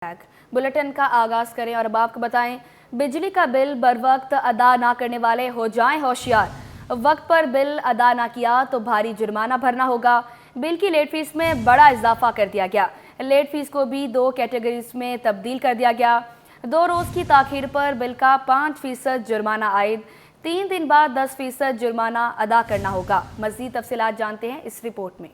Bulletin का आगाज करें और अब आपको बताएं, बिजली का बिल बर वक्त अदा ना करने वाले हो जाएं होशियार। वक्त पर बिल अदा ना किया तो भारी जुर्माना भरना होगा। बिल की लेट फीस में बड़ा इजाफा कर दिया गया। लेट फीस को भी 2 कैटेगरीज में तब्दील कर दिया गया। 2 रोज की ताखीर पर बिल का 5% जुर्माना आयद, 3 दिन बाद 10% जुर्माना अदा करना होगा। मजीद तफसीलात जानते हैं इस रिपोर्ट में।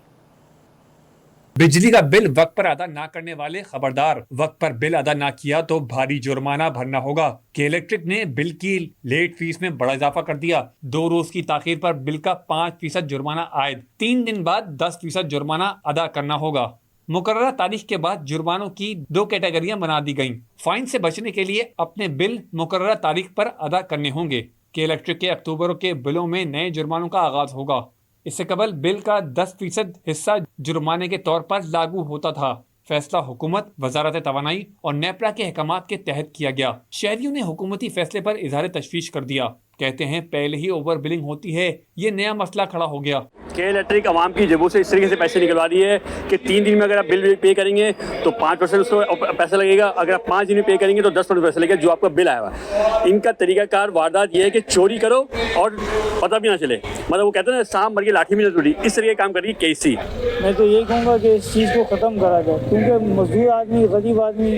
बिजली का बिल वक्त पर अदा ना करने वाले खबरदार, वक्त पर बिल अदा ना किया तो भारी जुर्माना भरना होगा। के इलेक्ट्रिक ने बिल की लेट फीस में बड़ा इजाफा कर दिया। 2 रोज की ताखीर पर बिल का 5% जुर्माना आयद, 3 दिन बाद 10% जुर्माना अदा करना होगा। मुकर्ररा तारीख के बाद जुर्मानों की 2 कैटेगरियां बना दी गईं। फाइन से बचने के लिए अपने बिल मुकर्ररा तारीख पर अदा करने होंगे। के इलेक्ट्रिक के अक्टूबर के बिलों में नए जुर्मानों का आगाज होगा। इससे कबल बिल का 10% हिस्सा जुर्माने के तौर पर लागू होता था। फैसला हुकूमत, वजारत तवानाई और नेपरा के अहकामात के तहत किया गया। शहरियों ने हुकूमती फैसले पर इजहार तशवीश कर दिया। कहते हैं पहले ही ओवर बिलिंग होती है, ये नया मसला खड़ा हो गया। के इलेक्ट्रिक आवाम की जेबों से इस तरीके से पैसे निकलवा रही है कि 3 दिन में अगर आप बिल पे करेंगे तो 5% उसको पैसा लगेगा, अगर आप 5 दिन में पे करेंगे तो 10% पैसा लगेगा जो आपका बिल आया हुआ। इनका तरीकाकार वारदात ये है कि चोरी करो और पता भी ना चले। मतलब वो कहते हैं ना, सांप मर के लाठी में न टूटी, इस तरीके काम कर रही है केसी। मैं तो यही कहूँगा कि इस चीज़ को ख़त्म करा जाए, क्योंकि मजदूर आदमी, गरीब आदमी,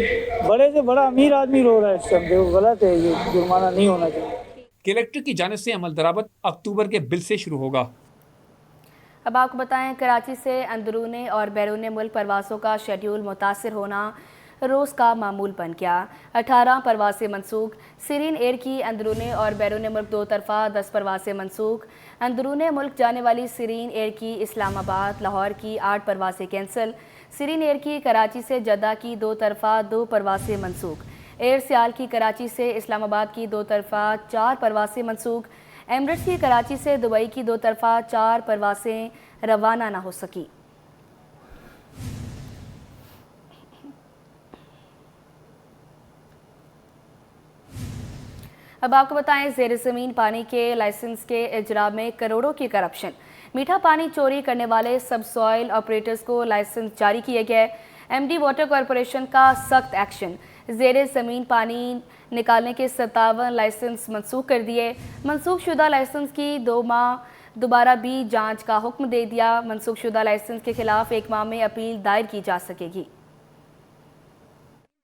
बड़े से बड़ा अमीर आदमी रो रहा है इस टाइम पे। वो गलत है, ये जुर्माना नहीं होना चाहिए। के इलेक्ट्रिक की जानिब से अमल दरामद अक्टूबर के बिल से शुरू होगा। अब आपको बताएं, कराची से अंदरूनी और बैरून मुल्क परवासों का शेड्यूल मुतासिर होना रोज़ का मामूल बन गया। 18 परवासें मनसूख। सीरीन एयर की अंदरूनी और बैरून मुल्क 2 तरफा 10 परवासें मनसूख। अंदरूनी मुल्क जाने वाली सीरीन एयर की इस्लामाबाद, लाहौर की 8 परवासें कैंसिल। सीरीन एयर की कराची से जद्दा की 2 तरफा 2 परवासें मनसूख। एयर सियाल की कराची से इस्लामाबाद की 2 तरफा 4 परवासें मनसूख। एमरेट्स की कराची से दुबई की 2 तरफा 4 परवासें रवाना ना हो सकी। अब आपको बताएं, ज़ेर ज़मीन पानी के लाइसेंस के इजरा में करोड़ों की करप्शन। मीठा पानी चोरी करने वाले सब सॉइल ऑपरेटर्स को लाइसेंस जारी किए गए। एमडी वाटर कॉरपोरेशन का सख्त एक्शन। ज़ेर ज़मीन पानी निकालने के 57 लाइसेंस मनसूख कर दिए। मनसूख शुदा लाइसेंस की 2 माह दोबारा भी जांच का हुक्म दे दिया। मनसूख शुदा लाइसेंस के खिलाफ 1 माह में अपील दायर की जा सकेगी।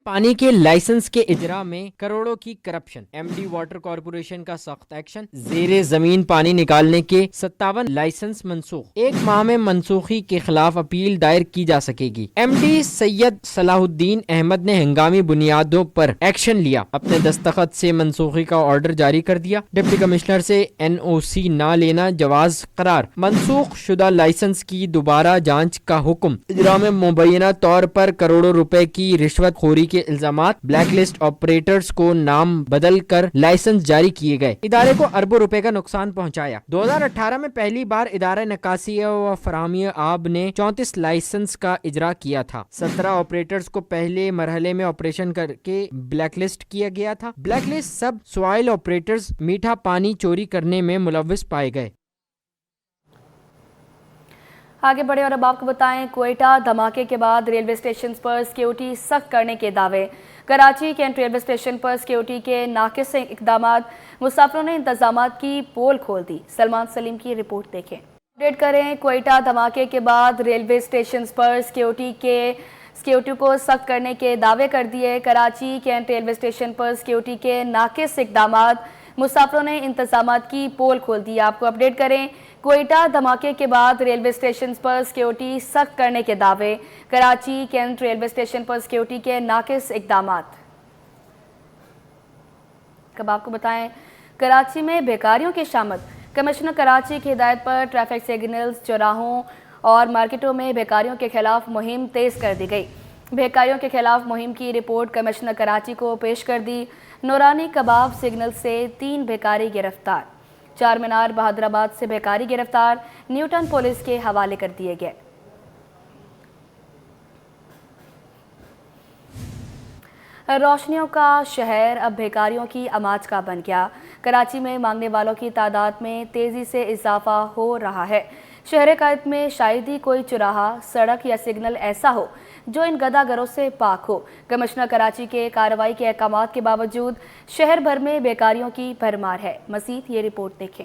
पानी के लाइसेंस के इजरा में करोड़ों की करप्शन। एमडी वाटर कॉरपोरेशन का सख्त एक्शन। ज़ेरे जमीन पानी निकालने के 57 लाइसेंस मनसूख। 1 माह में मनसूखी के खिलाफ अपील दायर की जा सकेगी। एमडी सैयद सलाहुद्दीन अहमद ने हंगामी बुनियादों पर एक्शन लिया। अपने दस्तखत से मनसूखी का ऑर्डर जारी कर दिया। डिप्टी कमिश्नर से NOC ना लेना जवाज करार। मनसूख शुदा लाइसेंस की दोबारा जाँच का हुक्म। इजरा में मुबैना तौर पर करोड़ों रुपए की रिश्वत खोरी के इल्जामात। ब्लैक लिस्ट ऑपरेटर्स को नाम बदल कर लाइसेंस जारी किए गए। इदारे को अरबों रुपए का नुकसान पहुंचाया। 2018 में पहली बार इदारा नकासी व फराहमी आब ने 34 लाइसेंस का इजरा किया था। 17 ऑपरेटर्स को पहले मरहले में ऑपरेशन करके ब्लैक लिस्ट किया गया था। ब्लैक लिस्ट सब सॉइल ऑपरेटर्स मीठा पानी चोरी करने में मुलव्विस पाए गए। आगे बढ़े और अब आपको बताएं, क्वेटा धमाके के बाद रेलवे स्टेशन पर सिक्योरिटी सख्त करने के दावे। कराची कैंट रेलवे स्टेशन पर सिक्योरिटी के नाकिस इकदाम। मुसाफिरों ने इंतजाम की पोल खोल दी। सलमान सलीम की रिपोर्ट देखें। अपडेट करें, क्वेटा धमाके के बाद रेलवे स्टेशन पर सिक्योरिटी को सख्त करने के दावे कर दिए। कराची कैंट रेलवे स्टेशन पर सिक्योरिटी के नाकिस इकदाम। मुसाफिरों ने इंतजाम की पोल खोल दी। आपको अपडेट करें, क्वेटा धमाके के बाद रेलवे स्टेशन पर सिक्योरिटी सख्त करने के दावे। कराची कैंट रेलवे स्टेशन पर सिक्योरिटी के नाकिस इकदाम। कब आपको बताएं, कराची में बेकारियों की शामत। कमिश्नर कराची की हिदायत पर ट्रैफिक सिग्नल्स, चौराहों और मार्केटों में बेकारियों के खिलाफ मुहिम तेज कर दी गई। बेकारियों के खिलाफ मुहिम की रिपोर्ट कमिश्नर कराची को पेश कर दी। नूरानी कबाब सिग्नल से 3 बेकारी गिरफ्तार। चार मीनार बहादुराबाद से बेकारी गिरफ्तार, न्यूटन पुलिस के हवाले कर दिए गए। रोशनियों का शहर अब बेकारियों की आमाज का बन गया। कराची में मांगने वालों की तादाद में तेजी से इजाफा हो रहा है। शहर कायद में शायद ही कोई चौराहा, सड़क या सिग्नल ऐसा हो जो इन गदागरों से पाक हो। कमिश्नर कराची के कार्रवाई के अहकामात के बावजूद शहर भर में बेकारियों की भरमार है। मज़ीद ये रिपोर्ट देखें।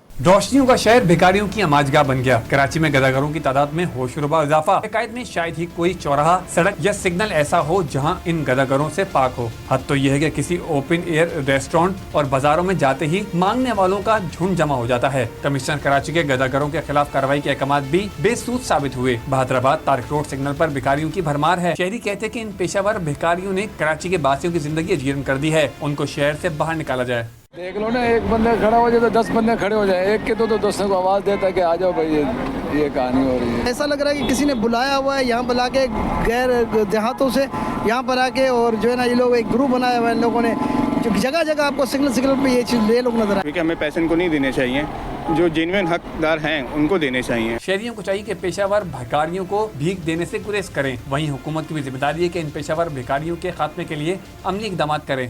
रोशनियों का शहर भिखारियों की अमाजगाह बन गया। कराची में गदागरों की तादाद में होशरुबा इजाफा। कायद में शायद ही कोई चौराहा, सड़क या सिग्नल ऐसा हो जहां इन गदागरों से पाक हो। हद तो यह है कि किसी ओपन एयर रेस्टोरेंट और बाजारों में जाते ही मांगने वालों का झुंड जमा हो जाता है। कमिश्नर कराची के गदागरों के खिलाफ कार्रवाई के अहकामात भी बेसूद साबित हुए। बहादुराबाद तारिक रोड सिग्नल पर भिखारियों की भरमार है। शहरी कहते हैं कि इन पेशावर भिखारियों ने कराची के बासियों की जिंदगी अजीर्ण कर दी है। उनको शहर से बाहर निकाला जाए। देख लो ना, एक बंदा खड़ा हो जाए तो 10 बंदे खड़े हो जाए, एक के तो दोस्तों को आवाज़ देता है कि आ जाओ भाई, ये कहानी हो रही है। ऐसा लग रहा है कि किसी ने बुलाया हुआ है यहाँ बुला के गैर देहातों से यहाँ पर आके, और जो है ना ये लोग एक ग्रुप बनाया हुआ है इन लोगों ने, जो जगह जगह आपको सिग्नल पे ये चीज़ ये लोग नजर आए। क्योंकि हमें पैसे इनको नहीं देने चाहिए, जो जेन्युइन हकदार हैं उनको देने चाहिए। शहरियों को चाहिए कि पेशावर भिखारियों को भीख देने से गुरेज करें। वहीं हुकूमत की भी जिम्मेदारी है कि इन पेशावर भिखारियों के खात्मे के लिए अमली इक़दाम करें।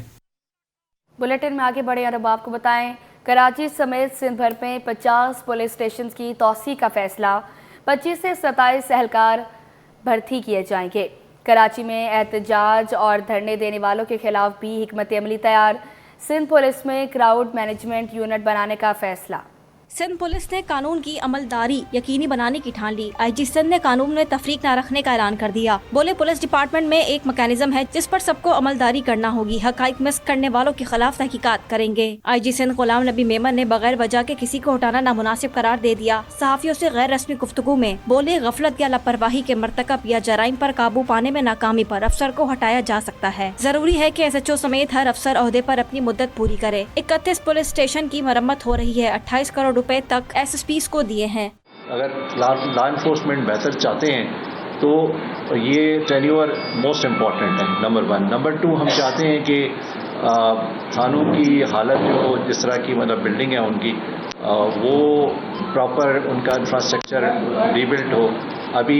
बुलेटिन में आगे बढ़े और अब आपको बताएं, कराची समेत सिंध भर में 50 पुलिस स्टेशन की तौसी का फैसला। 25 से 27 एहलकार भर्ती किए जाएंगे। कराची में एहतजाज और धरने देने वालों के खिलाफ भी हिकमत अमली तैयार। सिंध पुलिस में क्राउड मैनेजमेंट यूनिट बनाने का फैसला। सिंध पुलिस ने कानून की अमलदारी यकीनी बनाने की ठान ली। आईजी सिंध ने कानून में तफरीक न रखने का ऐलान कर दिया। बोले, पुलिस डिपार्टमेंट में एक मैकेनिज्म है जिस पर सबको अमलदारी करना होगी। हकाइक मिस करने वालों के खिलाफ तहकीकात करेंगे। आईजी सिंध गुलाम नबी मेमन ने बगैर वजह के किसी को हटाना नामुनासिब करार दे दिया। सहाफियों से गैर रस्मी गुफ्तगू में बोले, गफलत या लापरवाही के मरतकब या जराइम पर काबू पाने में नाकामी पर अफसर को हटाया जा सकता है। जरूरी है कि SHO समेत हर अफसर ओहदे पर अपनी मुद्दत पूरी करे। 31 पुलिस स्टेशन की मरम्मत हो रही है। 28 करोड़ रुपए तक SSPs को दिए हैं। अगर लॉ इन्फोर्समेंट बेहतर चाहते हैं तो ये टेन्योर मोस्ट इम्पॉर्टेंट है, नंबर 1। नंबर 2, हम चाहते हैं कि थानों की हालत जो जिस तरह की मतलब बिल्डिंग है उनकी, वो प्रॉपर उनका इंफ्रास्ट्रक्चर रीबिल्ड हो। अभी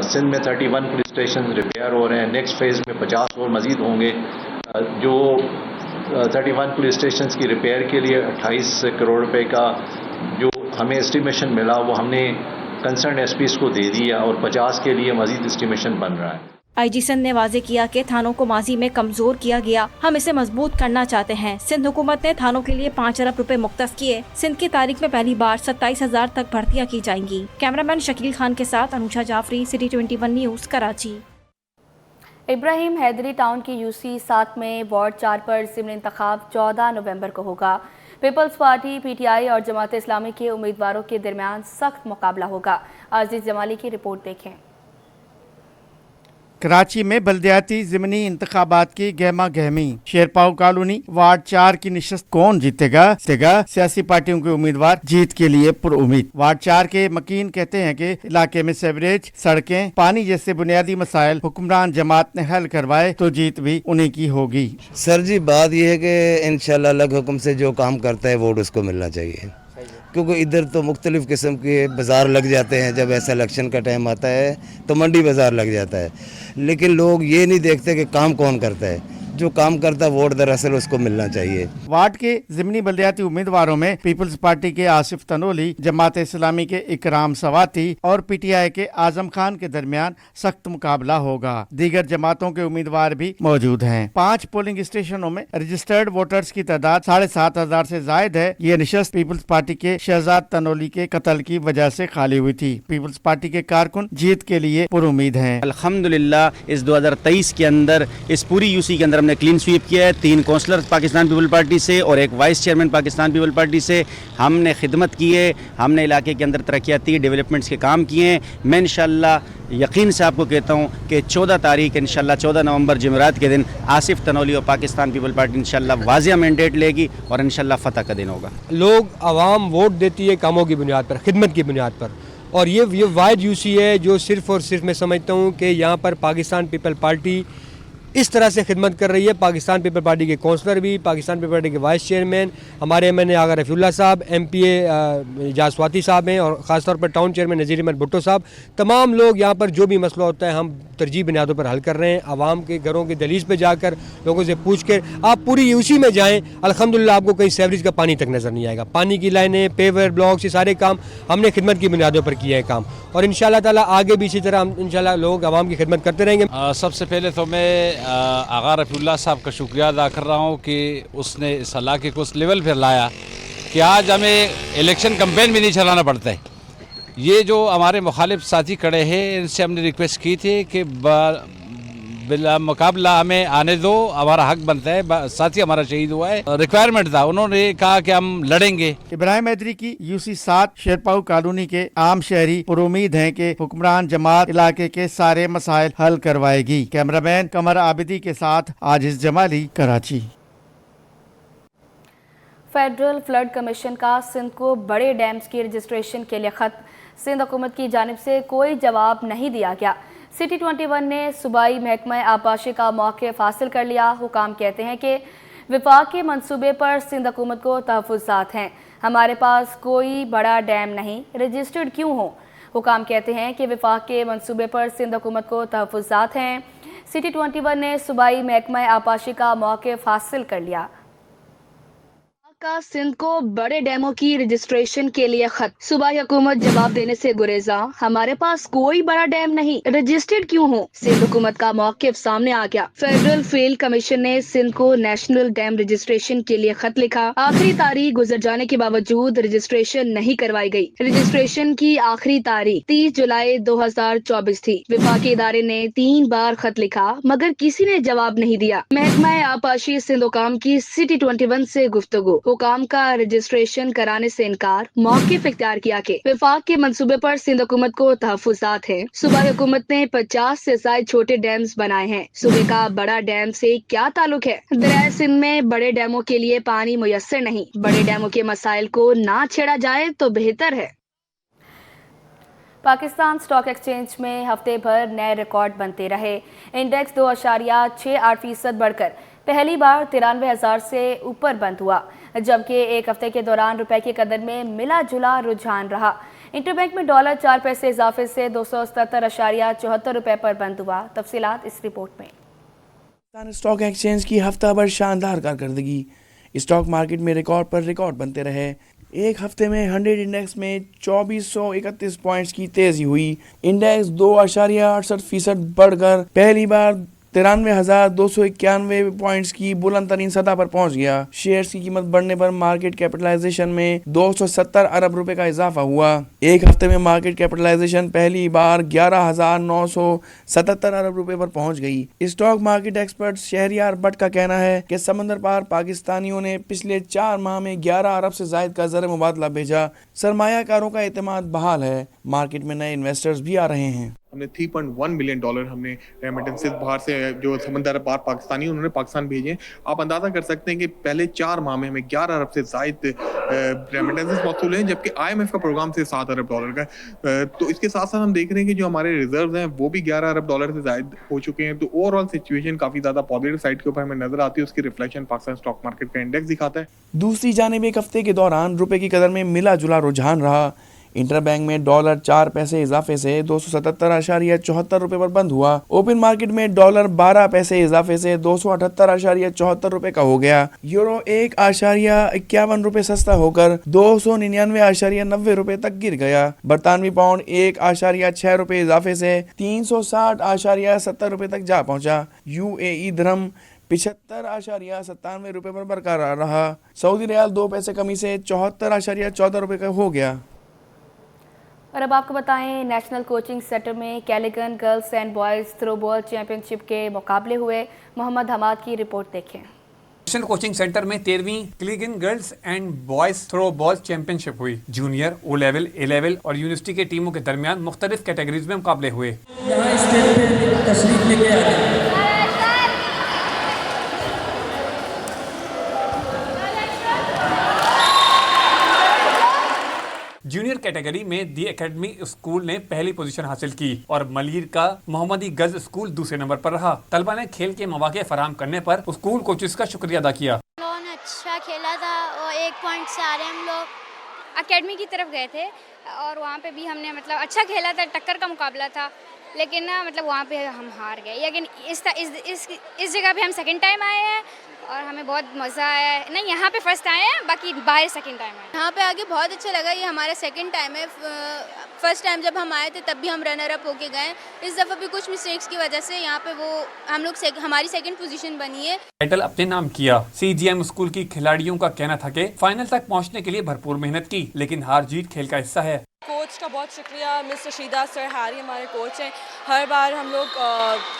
सिंध में 31 पुलिस स्टेशन रिपेयर हो रहे हैं। नेक्स्ट फेज़ में 50 और मज़ीद होंगे। जो 31 पुलिस स्टेशन की रिपेयर के लिए 28 करोड़ रुपए का जो हमें एस्टिमेशन मिला वो हमने कंसर्न SPs को दे दिया, और 50 के लिए मज़ीद एस्टिमेशन बन रहा है। आईजी सिंध ने वाजे किया कि थानों को माजी में कमजोर किया गया, हम इसे मजबूत करना चाहते हैं। सिंध हुकूमत ने थानों के लिए 5 अरब रुपए मुख्तस किए। सिंध की तारीख में पहली बार 27,000 तक भर्तियां की जाएंगी। कैमरामैन शकील खान के साथ Anusha Jafri, city 21 news, Karachi. Ibrahim Hyderi town की UC 7 में वार्ड 4 पर ज़िमनी इंतखाब 14 नवंबर को होगा। पीपल्स पार्टी, PTI और जमात इस्लामी के उम्मीदवारों के दरमियान सख्त मुकाबला होगा। अजीज जमाली की रिपोर्ट देखें। कराची में बल्दियाती ज़िमनी इंतखाबात की गहमा गहमी। शेरपाव कॉलोनी वार्ड 4 की निशस्त कौन जीतेगा? सियासी पार्टियों के उम्मीदवार जीत के लिए पुरुम्मीद। वार्ड 4 के मकीन कहते हैं कि इलाके में सेवरेज, सड़कें, पानी जैसे बुनियादी मसाइल हुक्मरान जमात ने हल करवाए तो जीत भी उन्हीं की होगी। सर जी, बात यह है कि इंशाल्लाह अल्लाह के हुक्म से जो काम करता है वोट उसको मिलना चाहिए, क्योंकि इधर तो मुख्तलिफ़ किस्म के बाज़ार लग जाते हैं। जब ऐसा इलेक्शन का टाइम आता है तो मंडी बाज़ार लग जाता है, लेकिन लोग ये नहीं देखते कि काम कौन करता है। जो काम करता वोट दरअसल उसको मिलना चाहिए। वार्ड के ज़िमनी बल्दियाती उम्मीदवारों में पीपल्स पार्टी के आसिफ तनोली, जमात इस्लामी के इकराम सवाती और PTI के आजम खान के दरमियान सख्त मुकाबला होगा। दीगर जमातों के उम्मीदवार भी मौजूद हैं। 5 पोलिंग स्टेशनों में रजिस्टर्ड वोटर्स की तादाद 7,500 से जायद है। ये निशस्त पीपल्स पार्टी के शहजाद तनोली के कत्ल की वजह से खाली हुई थी। पीपल्स पार्टी के कारकुन जीत के लिए पुरुम्मीद हैं। अल्हम्दुलिल्लाह इस 2023 के अंदर इस पूरी UC के अंदर हमने क्लीन स्वीप किया है। 3 काउंसलर पाकिस्तान पीपल पार्टी से और 1 vice chairman Pakistan people party से हमने खिदमत की है। हमने इलाके के अंदर तरक्याती डेवलपमेंट्स के काम किए हैं। मैं इंशाल्लाह यकीन से आपको कहता हूँ कि 14 तारीख इंशाल्लाह 14 नवंबर जुमेरात के दिन आसिफ तनोली और पाकिस्तान पीपल पार्टी इंशाल्लाह वाज़िया मैंडेट लेगी और इंशाल्लाह फतह का दिन होगा। लोग आवाम वोट देती है कामों की बुनियाद पर, खिदमत की बुनियाद पर, और ये वाइड UC है जो सिर्फ़ और सिर्फ मैं समझता हूँ कि यहाँ पर पाकिस्तान पीपल पार्टी इस तरह से खिदमत कर रही है पाकिस्तान पीपल पार्टी के कौंसलर भी, पाकिस्तान पीपल पार्टी के वाइस चेयरमैन, हमारे MNA आगा रफ़ीउल्लाह साहब, MPA जासवाती साहब हैं, और ख़ासतौर पर टाउन चेयरमैन नज़ीर अहमद भुट्टो साहब। तमाम लोग यहाँ पर जो भी मसला होता है हम तरजीह बुनियादों पर हल कर रहे हैं। आवाम के घरों के दहलीज पर जाकर लोगों से पूछ कर, आप पूरी यूसी में जाएँ, अल्हम्दुलिल्लाह आपको कहीं सीवरेज का पानी तक नज़र नहीं आएगा। पानी की लाइनें, पेवर ब्लॉक्स, ये सारे काम हमने खिदमत की बुनियादों पर किए हैं काम, और इंशाअल्लाह ताला आगे भी इसी तरह हम इंशाअल्लाह लोग आवाम की खिदमत करते रहेंगे। सबसे पहले तो मैं आगा रफ़ीउल्लाह साहब का शुक्रिया अदा कर रहा हूँ कि उसने इस इलाके को उस लेवल पर लाया कि आज हमें इलेक्शन कैंपेन भी नहीं चलाना पड़ता है। ये जो हमारे मुखालिफ साथी खड़े हैं, इनसे हमने रिक्वेस्ट की थी कि बिला मुकाबला हमें आने दो, हमारा हक बनता है, साथी हमारा शहीद हुआ है, रिक्वायरमेंट था, उन्होंने कहा कि हम लड़ेंगे। इब्राहिम हैदरी की UC 7 शेरपाऊ कॉलोनी के आम शहरी पुरुमीद हैं कि हुक्मरान जमात इलाके के सारे मसाइल हल करवाएगी। कैमरामैन कमर आबिदी के साथ Aziz Jamali, Karachi. Federal flood commission का सिंध को बड़े डैम्स की रजिस्ट्रेशन के लिए खत, सिंध हुकूमत की जानिब से कोई जवाब नहीं दिया गया। सिटी 21 ने सूबाई महकमा आबाशी का मौक़िफ़ हासिल कर लिया। हुकाम कहते हैं कि विफाक के मंसूबे पर सिंध हुकूमत को तहफ़्फ़ुज़ात हैं, हमारे पास कोई बड़ा डैम नहीं, रजिस्टर्ड क्यों हो। हुकाम कहते हैं कि विफाक के मंसूबे पर सिंध हुकूमत को तहफ़्फ़ुज़ात हैं। सिटी 21 ने सूबाई महकमा आबाशी का मौक़िफ़ हासिल कर लिया। का सिंध को बड़े डैमों की रजिस्ट्रेशन के लिए खत, सूबाई हुकूमत जवाब देने से गुरेजा, हमारे पास कोई बड़ा डैम नहीं, रजिस्टर्ड क्यों हो। सिंध हुकूमत का मौक़िफ़ सामने आ गया। फेडरल फील्ड कमीशन ने सिंध को नेशनल डैम रजिस्ट्रेशन के लिए खत लिखा। आखिरी तारीख गुजर जाने के बावजूद रजिस्ट्रेशन नहीं करवाई गई। रजिस्ट्रेशन की आखिरी तारीख 30 जुलाई 2024 थी। विफाकी इदारे ने 3 बार खत लिखा मगर किसी ने जवाब नहीं दिया। महकमा आबाशी सिंध हुकाम की सिटी 21 से गुफ्तगू, हुकाम का रजिस्ट्रेशन कराने से इनकार, मौक़िफ़ इख्तियार किया कि विफाक के मंसूबे पर सिंध हुकूमत को तहफ़्फ़ुज़ात है। सूबाई हुकूमत ने 50 से ज़ायद छोटे डैम्स बनाए हैं। सूबे का बड़ा डैम से क्या ताल्लुक है। दरियाए सिंध में बड़े डैमों के लिए पानी मुयस्सर नहीं, बड़े डैमों के मसाइल को ना छेड़ा जाए तो बेहतर है। पाकिस्तान स्टॉक एक्सचेंज में हफ्ते भर नए रिकॉर्ड बनते रहे। इंडेक्स 2.68% बढ़कर पहली बार 93,000 से ऊपर बंद हुआ, जबकि एक हफ्ते के दौरान रुपए की कदर में मिला जुला रुझान रहा। इंटरबैंक में डॉलर 4 पैसे इजाफे से 277.74 रुपए पर बंद हुआ। तफसीलात इस रिपोर्ट में। पाकिस्तान स्टॉक एक्सचेंज की हफ्ता भर शानदार कारकर्दगी, स्टॉक मार्केट में रिकॉर्ड पर रिकॉर्ड बनते रहे। एक हफ्ते में 100 इंडेक्स में 2431 पॉइंट्स की तेजी हुई। इंडेक्स 2.68% बढ़कर पहली बार 93,291 पॉइंट्स की बुलंद तरीन सतह पर पहुंच गया। शेयर्स की कीमत बढ़ने पर मार्केट कैपिटलाइजेशन में 270 अरब रुपए का इजाफा हुआ। एक हफ्ते में मार्केट कैपिटलाइजेशन पहली बार 11,977 अरब रुपए पर पहुंच गई। Stock market expert Shahryar Bhatt का कहना है कि समंदर पार पाकिस्तानियों ने पिछले 4 माह में 11 अरब से जायद का ज़र मुबादला भेजा। सरमायाकारों का एतमाद बहाल है। मार्केट में नए इन्वेस्टर्स भी आ रहे हैं। हमने $3.1 मिलियन हमने रेमिटेंसेस बाहर से जो समंदर पार पाकिस्तानी उन्होंने पाकिस्तान भेजे। आप अंदाज़ा कर सकते हैं कि पहले 4 माह में हमें 11 अरब से ज़ायद रेमिटेंसेस मौसूल हैं, जबकि IMF का प्रोग्राम से $7 अरब का। तो इसके साथ साथ हम देख रहे हैं कि जो हमारे रिजर्व हैं वो भी $11 अरब से ज़ायद हो चुके हैं। तो ओवरऑल सिचुएशन काफ़ी ज़्यादा पॉजिटिव साइड के ऊपर हमें नजर आती है। उसकी रिफ्लेक्शन पाकिस्तान स्टॉक मार्केट का इंडेक्स दिखाता है। दूसरी जानिब एक हफ्ते के दौरान रुपए की कदर में मिला जुला रुझान रहा। इंटरबैंक में डॉलर 4 पैसे इजाफे से 277.74 रुपए पर बंद हुआ। ओपन मार्केट में डॉलर 12 पैसे इजाफे से 278.74 रुपए का हो गया। यूरो 1.51 रुपए सस्ता होकर 299.90 रुपए तक गिर गया। बरतानवी पाउंड 1.6 रुपए इजाफे से 360.70 रुपए तक जा पहुंचा। UAE दिरहम 75.97 रुपए पर बरकरार रहा। सऊदी रियाल 2 पैसे कमी से 74.14 रुपए का हो गया। और अब आपको बताएं, नेशनल कोचिंग सेंटर में कैलिगन girls and boys throwball championship के मुकाबले हुए। मोहम्मद हमाद की रिपोर्ट देखें। नेशनल कोचिंग सेंटर में 13वीं कैलिगन girls and boys throw ball championship हुई। Junior, O level, A level और यूनिवर्सिटी के टीमों के दरमियान मुख्तलिफ कैटेगरीज में मुकाबले हुए। जूनियर कैटेगरी में दी एकेडमी स्कूल ने पहली पोजीशन हासिल की और मलीर का मोहम्मदी गज स्कूल दूसरे नंबर पर रहा। तलबा ने खेल के मौके फराहम करने पर स्कूल कोचेस का शुक्रिया अदा किया। अच्छा खेला था और 1 पॉइंट से आ रहे हम लोग एकेडमी की तरफ गए थे और वहाँ पे भी हमने मतलब अच्छा खेला था, टक्कर का मुकाबला था, लेकिन ना मतलब वहाँ पे हम हार गए। लेकिन इस जगह पे हम सेकंड टाइम आए हैं और हमें बहुत मज़ा आया है। नहीं, यहाँ पे फर्स्ट आए हैं, बाकी बाहर सेकंड टाइम आए। यहाँ पे आके बहुत अच्छा लगा। ये हमारा सेकंड टाइम है। फर्स्ट टाइम जब हम आए थे तब भी हम रनर अप होके गए। इस दफ़ा भी कुछ मिस्टेक्स की वजह से यहाँ पे हम लोग हमारी सेकंड पोजीशन बनी है। टाइटल अपने नाम किया। CGM स्कूल की खिलाड़ियों का कहना था कि फाइनल तक पहुँचने के लिए भरपूर मेहनत की, लेकिन हार जीत खेल का हिस्सा है। कोच का बहुत शुक्रिया, मिस्टर शीदा सर हारी हमारे कोच हैं। हर बार हम लोग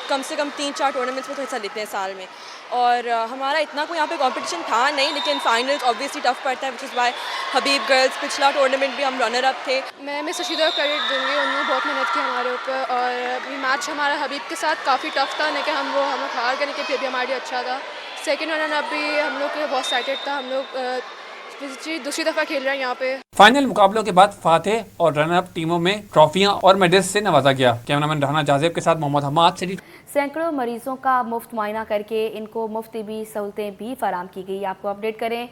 कम से कम 3-4 टूर्नामेंट्स में तो हिस्सा लेते हैं साल में, और हमारा इतना कोई यहाँ पे कंपटीशन था नहीं, लेकिन फाइनल्स ऑब्वियसली टफ पड़ता है, which is why Habib girls पिछला टूर्नामेंट भी हम रनर अप थे। मैं मिस्टर शीदा को क्रेडिट दूँगी, उन्होंने बहुत मेहनत की हमारे ऊपर, और मैच हमारा हबीब के साथ काफ़ी टफ था, लेकिन हम लोग हार गए, लेकिन फिर भी हमारे लिए अच्छा था। सेकेंड रनर अप भी हम लोग के बहुत एक्साइटेड था। हम लोग दूसरी दफ़ा खेल रहे हैं यहाँ पे। फाइनल मुकाबलों के बाद फातेह और रनर अप टीमों में ट्रॉफियां और मेडल्स से नवाजा गया। कैमरामैन राना जाजेब के साथ मोहम्मद हमाद सिटी। सैकड़ों मरीजों का मुफ्त मुआयना करके इनको मुफ्त तिबी सहूलतें भी फराम की गई। आपको अपडेट करें,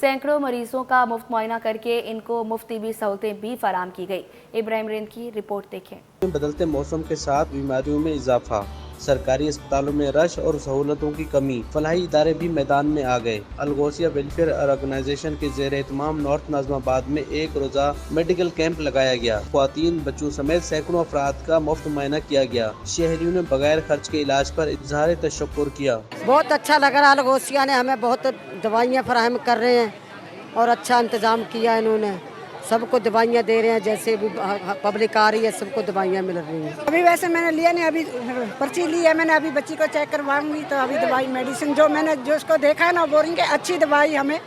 सैकड़ों मरीजों का मुफ्त मुआयना करके इनको मुफ्त तिबी सहूलतें भी फराम की गई। इब्राहिम रेन की रिपोर्ट देखें। बदलते मौसम के साथ बीमारियों में इजाफा, सरकारी अस्पतालों में रश और सहूलतों की कमी, फलाही इदारे भी मैदान में आ गए। अलगोसिया वेलफेयर ऑर्गेनाइजेशन के ज़ेर एहतमाम नॉर्थ नाज़िमाबाद में एक रोज़ा मेडिकल कैंप लगाया गया। ख्वातीन, बच्चों समेत सैकड़ों अफराद का मुफ्त मुआयना किया गया। शहरियों ने बगैर खर्च के इलाज पर इजहार तशक्कुर किया। बहुत अच्छा लग रहा है। अलगोसिया ने हमें बहुत दवाइयाँ फराहम कर रहे हैं और अच्छा इंतज़ाम किया इन्होंने। सबको दवाइयाँ दे रहे हैं, जैसे भी पब्लिक आ रही है सबको दवाइयाँ मिल रही हैं। अभी वैसे मैंने लिया नहीं, अभी पर्ची ली है मैंने, अभी बच्ची को चेक करवाऊंगी तो अभी दवाई मेडिसिन जो उसको देखा है ना बोलेंगे अच्छी दवाई हमें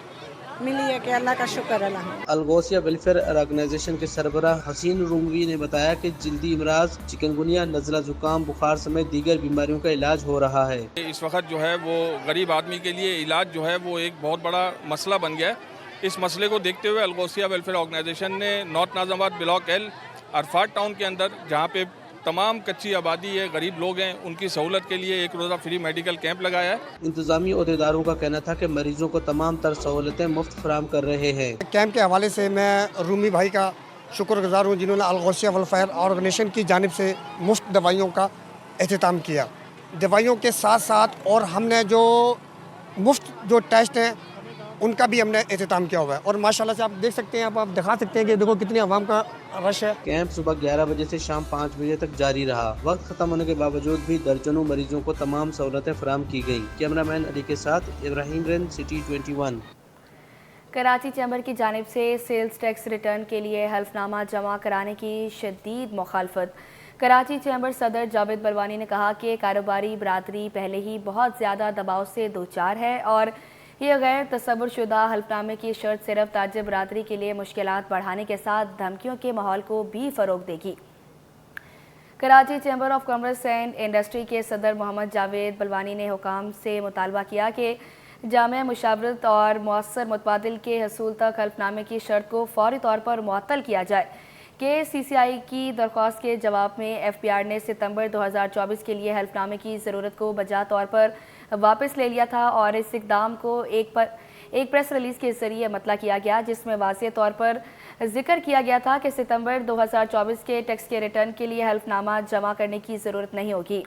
मिली है कि अल्लाह का शुक्र है। अलगोसिया वेलफेयर ऑर्गेनाइजेशन के सरबराह हसीन रुंगवी ने बताया कि जल्दी इमराज, चिकनगुनिया, नज़ला जुकाम, बुखार समेत दीगर बीमारियों का इलाज हो रहा है। इस वक्त जो है वो गरीब आदमी के लिए इलाज जो है वो एक बहुत बड़ा मसला बन गया है। इस मसले को देखते हुए अलगोसिया वेलफेयर ऑर्गेनाइजेशन ने north Nazimabad block L Arafat town के अंदर, जहाँ पे तमाम कच्ची आबादी है, गरीब लोग हैं, उनकी सहूलत के लिए एक रोज़ा फ्री मेडिकल कैंप लगाया है। इंतजामी अहदेदारों का कहना था कि मरीजों को तमाम तर सहूलतें मुफ्त फराहम कर रहे हैं। कैंप के हवाले से मैं रूमी भाई का शुक्रगुजार हूँ जिन्होंने अलगोसिया वेलफेयर ऑर्गेनाइजेशन की जानिब से मुफ्त दवाइयों का एहतमाम किया। दवाइयों के साथ साथ और हमने जो मुफ्त जो टेस्ट हैं उनका भी हमने एहतमाम किया हुआ है, और माशाल्लाह से आप देख सकते हैं, आप दिखा सकते हैं कि देखो कितनी आवाम का रश है। कैंप सुबह 11 बजे से शाम 5 बजे तक जारी रहा। वक्त खत्म होने के बावजूद भी दर्जनों मरीजों को तमाम सहूलतें फराहम की गई। कैमरामैन अली के साथ Ibrahim rain, city 21। Karachi chamber की जानिब से सेल्स टैक्स रिटर्न के लिए हल्फनामा जमा कराने की शदीद मुखालफत। कराची चैम्बर सदर जावेद बलवानी ने कहा कि कारोबारी बरादरी पहले ही बहुत ज़्यादा दबाव से दो चार है और ये गैर तसव्वुरशुदा हल्फनामे की शर्त सिर्फ ताजिर बरादरी के लिए मुश्किलात बढ़ाने के साथ धमकियों के माहौल को भी फ़रोग देगी। Karachi chamber of commerce and industry के सदर मोहम्मद जावेद बलवानी ने हुकाम से मुतालबा किया कि जामे मुशावरत और मौसर मुतबादिल के हसूल तक हल्फनामे की शर्त को फौरी तौर पर मुअत्तल किया जाए। KCCI की दरख्वास्त के जवाब में FPR ने सितंबर 2024 के लिए हल्फनामे की ज़रूरत को बजा तौर पर वापस ले लिया था और इस इक़दाम को एक प्रेस रिलीज़ के ज़रिए मतला किया गया, जिसमें वाज़ेह तौर पर जिक्र किया गया था कि सितंबर 2024 के टैक्स के रिटर्न के लिए हल्फनामा जमा करने की ज़रूरत नहीं होगी।